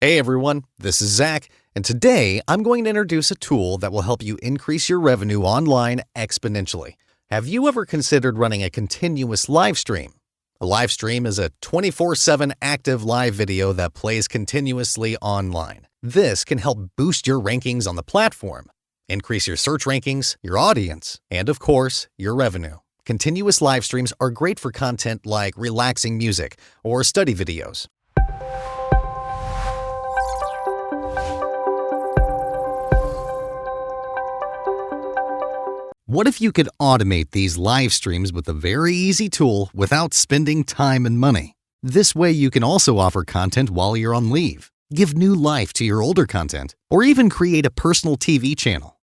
Hey everyone, this is Zach, and today I'm going to introduce a tool that will help you increase your revenue online exponentially. Have you ever considered running a continuous live stream? A live stream is a 24/7 active live video that plays continuously online. This can help boost your rankings on the platform, increase your search rankings, your audience, and of course, your revenue. Continuous live streams are great for content like relaxing music or study videos. What if you could automate these live streams with a very easy tool without spending time and money? This way you can also offer content while you're on leave, give new life to your older content, or even create a personal TV channel.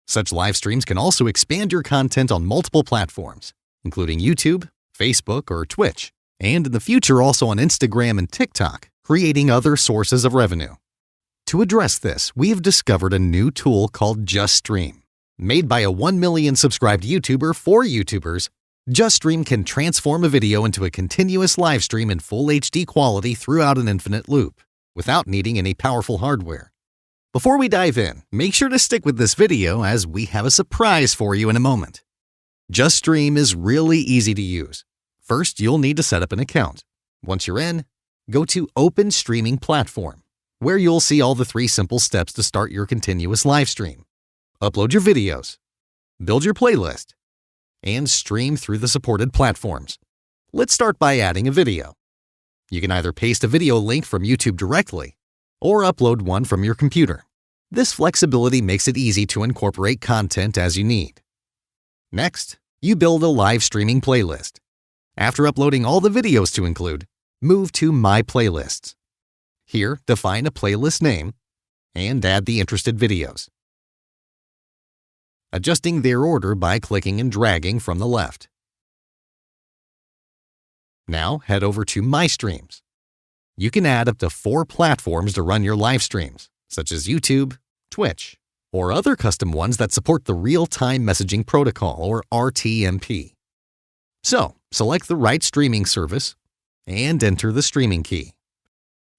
Such live streams can also expand your content on multiple platforms, including YouTube, Facebook, or Twitch, and in the future also on Instagram and TikTok, creating other sources of revenue. To address this, we have discovered a new tool called JustStream. Made by a 1 million subscribed YouTuber for YouTubers, JustStream can transform a video into a continuous live stream in full HD quality throughout an infinite loop, without needing any powerful hardware. Before we dive in, make sure to stick with this video as we have a surprise for you in a moment. JustStream is really easy to use. First, you'll need to set up an account. Once you're in, go to Open Streaming Platform, where you'll see all the 3 simple steps to start your continuous live stream. Upload your videos, build your playlist, and stream through the supported platforms. Let's start by adding a video. You can either paste a video link from YouTube directly or upload one from your computer. This flexibility makes it easy to incorporate content as you need. Next, you build a live streaming playlist. After uploading all the videos to include, move to My Playlists. Here, define a playlist name and add the interested videos, adjusting their order by clicking and dragging from the left. Now head over to My Streams. You can add up to 4 platforms to run your live streams, such as YouTube, Twitch, or other custom ones that support the Real-Time Messaging Protocol, or RTMP. So, select the right streaming service and enter the streaming key.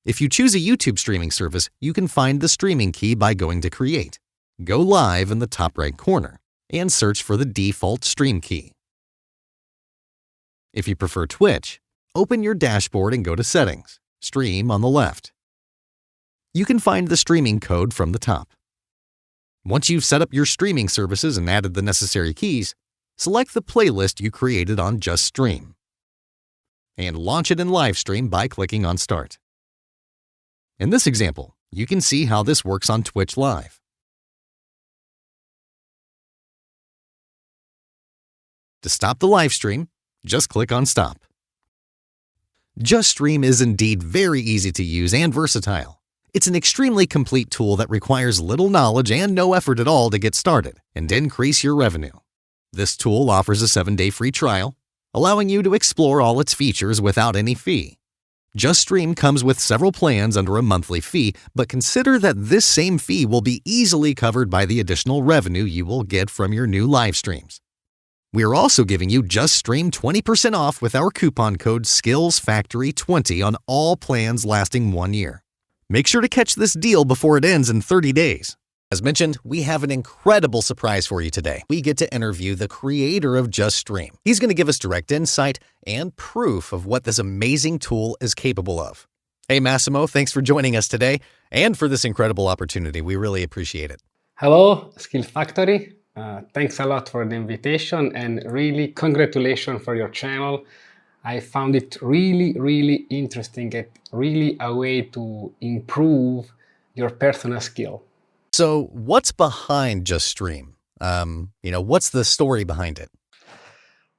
If you choose a YouTube streaming service, you can find the streaming key by going to Create. Go live in the top right corner and search for the default stream key. If you prefer Twitch, open your dashboard and go to Settings, Stream on the left. You can find the streaming code from the top. Once you've set up your streaming services and added the necessary keys, select the playlist you created on JustStream and launch it in Livestream by clicking on Start. In this example, you can see how this works on Twitch Live. To stop the live stream, just click on Stop. JustStream is indeed very easy to use and versatile. It's an extremely complete tool that requires little knowledge and no effort at all to get started and increase your revenue. This tool offers a 7-day free trial, allowing you to explore all its features without any fee. JustStream comes with several plans under a monthly fee, but consider that this same fee will be easily covered by the additional revenue you will get from your new live streams. We are also giving you JustStream 20% off with our coupon code SKILLSFactory20 on all plans lasting 1 year. Make sure to catch this deal before it ends in 30 days. As mentioned, we have an incredible surprise for you today. We get to interview the creator of JustStream. He's going to give us direct insight and proof of what this amazing tool is capable of. Hey Massimo, thanks for joining us today and for this incredible opportunity. We really appreciate it. Hello, Skill Factory. Thanks a lot for the invitation and really congratulations for your channel. I found it really interesting and really a way to improve your personal skill. So what's behind JustStream? What's the story behind it?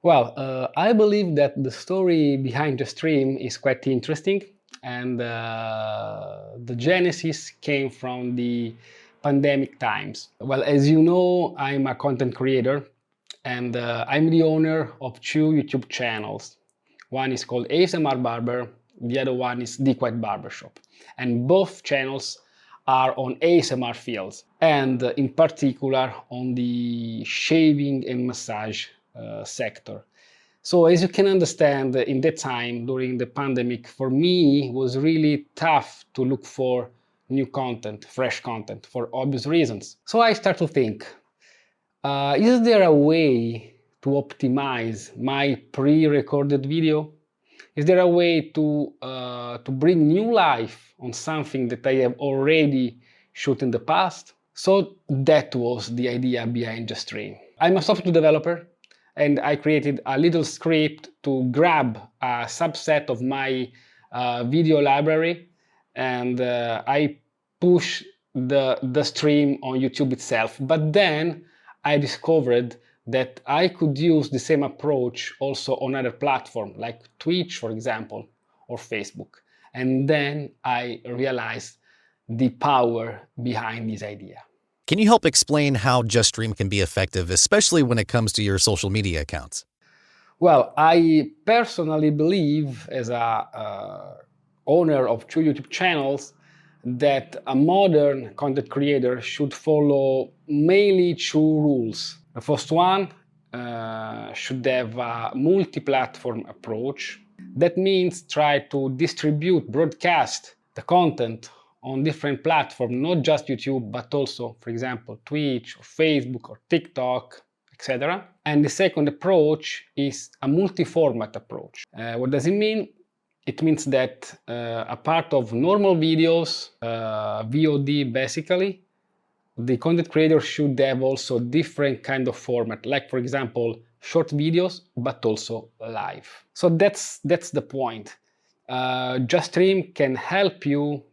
Well, I believe that the story behind JustStream is quite interesting, and the genesis came from the pandemic times. Well, as you know, I'm a content creator and I'm the owner of 2 YouTube channels. One is called ASMR Barber, the other one is The Quiet Barbershop. And both channels are on ASMR fields and in particular on the shaving and massage sector. So as you can understand, in that time during the pandemic, for me, it was really tough to look for new content, fresh content, for obvious reasons. So I start to think, is there a way to optimize my pre-recorded video? Is there a way to bring new life on something that I have already shot in the past? So that was the idea behind JustStream. I'm a software developer, and I created a little script to grab a subset of my video library, and I push the stream on YouTube itself. But then I discovered that I could use the same approach also on other platforms, like Twitch, for example, or Facebook. And then I realized the power behind this idea. Can you help explain how JustStream can be effective, especially when it comes to your social media accounts? Well, I personally believe, as a owner of 2 YouTube channels, that a modern content creator should follow mainly 2 rules. The first one should have a multi-platform approach. That means try to broadcast the content on different platforms, not just YouTube, but also, for example, Twitch or Facebook or TikTok, etc. And the second approach is a multi-format approach. What does it mean? It means that a part of normal videos, VOD basically, the content creator should have also different kind of format, like for example, short videos, but also live. So that's the point. JustStream can help you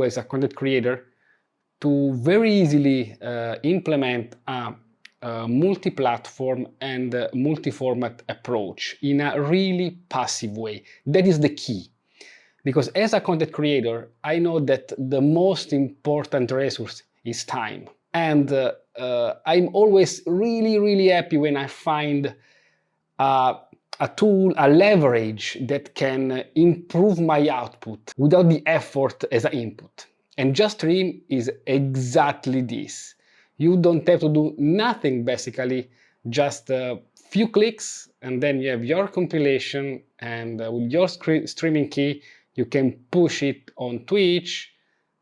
as a content creator to very easily implement a multi-platform and multi-format approach in a really passive way. That is the key. Because as a content creator, I know that the most important resource is time. And I'm always really happy when I find a tool, a leverage that can improve my output without the effort as an input. And JustStream is exactly this. You don't have to do nothing basically, just a few clicks, and then you have your compilation, and with your streaming key, you can push it on Twitch,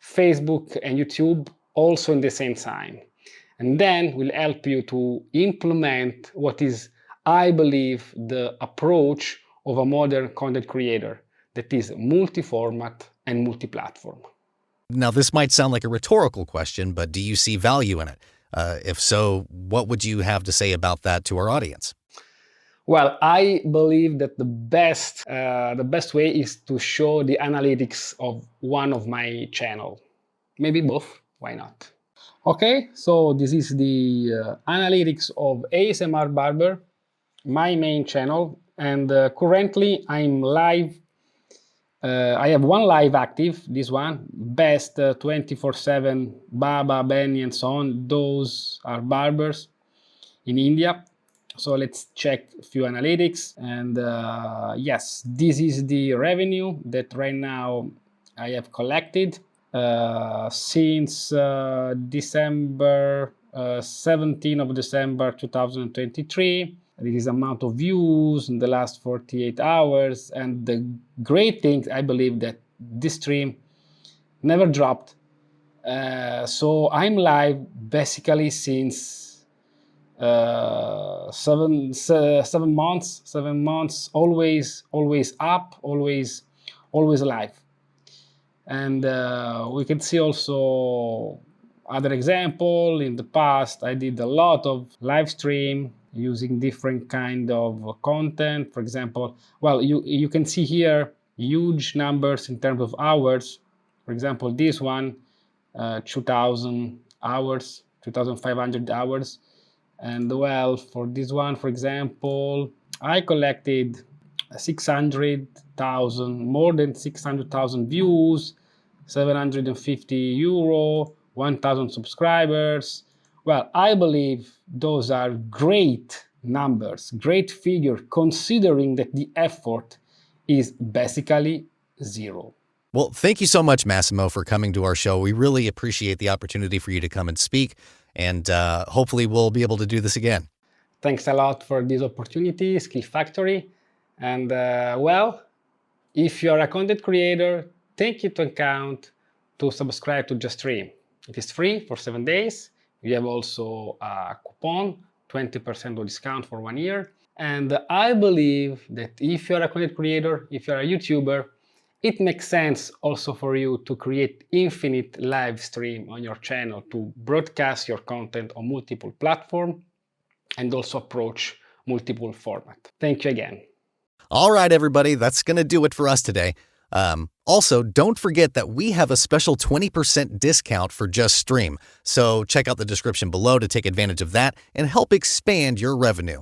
Facebook, and YouTube also in the same time. And then will help you to implement what is, I believe, the approach of a modern content creator, that is multi-format and multi-platform. Now, this might sound like a rhetorical question, but do you see value in it? If so, what would you have to say about that to our audience? Well, I believe that the best way is to show the analytics of one of my channel. Maybe both, why not? Okay, so this is the analytics of ASMR Barber, my main channel, and currently I'm live. I have one live active, this one, best 24/7 Baba, Benny, and so on. Those are barbers in India. So let's check a few analytics. And yes, this is the revenue that right now I have collected since December 17 of December 2023. This is amount of views in the last 48 hours. And the great thing, I believe, that this stream never dropped. So I'm live basically since 7 months, always up, always live. And we can see also other example. In the past, I did a lot of live stream using different kind of content. For example, well, you can see here huge numbers in terms of hours. For example, this one, 2,000 hours, 2,500 hours. And well, for this one, for example, I collected 600,000, more than 600,000 views, 750 euro, 1,000 subscribers. Well, I believe those are great numbers, great figure, considering that the effort is basically zero. Well, thank you so much, Massimo, for coming to our show. We really appreciate the opportunity for you to come and speak, and hopefully we'll be able to do this again. Thanks a lot for this opportunity, Skill Factory. And well, if you're a content creator, take into account to subscribe to JustStream. It is free for 7 days. You have also a coupon, 20% discount for 1 year. And I believe that if you're a content creator, if you're a YouTuber, it makes sense also for you to create infinite live stream on your channel to broadcast your content on multiple platforms and also approach multiple formats. Thank you again. All right, everybody, that's going to do it for us today. Also, don't forget that we have a special 20% discount for JustStream, so check out the description below to take advantage of that and help expand your revenue.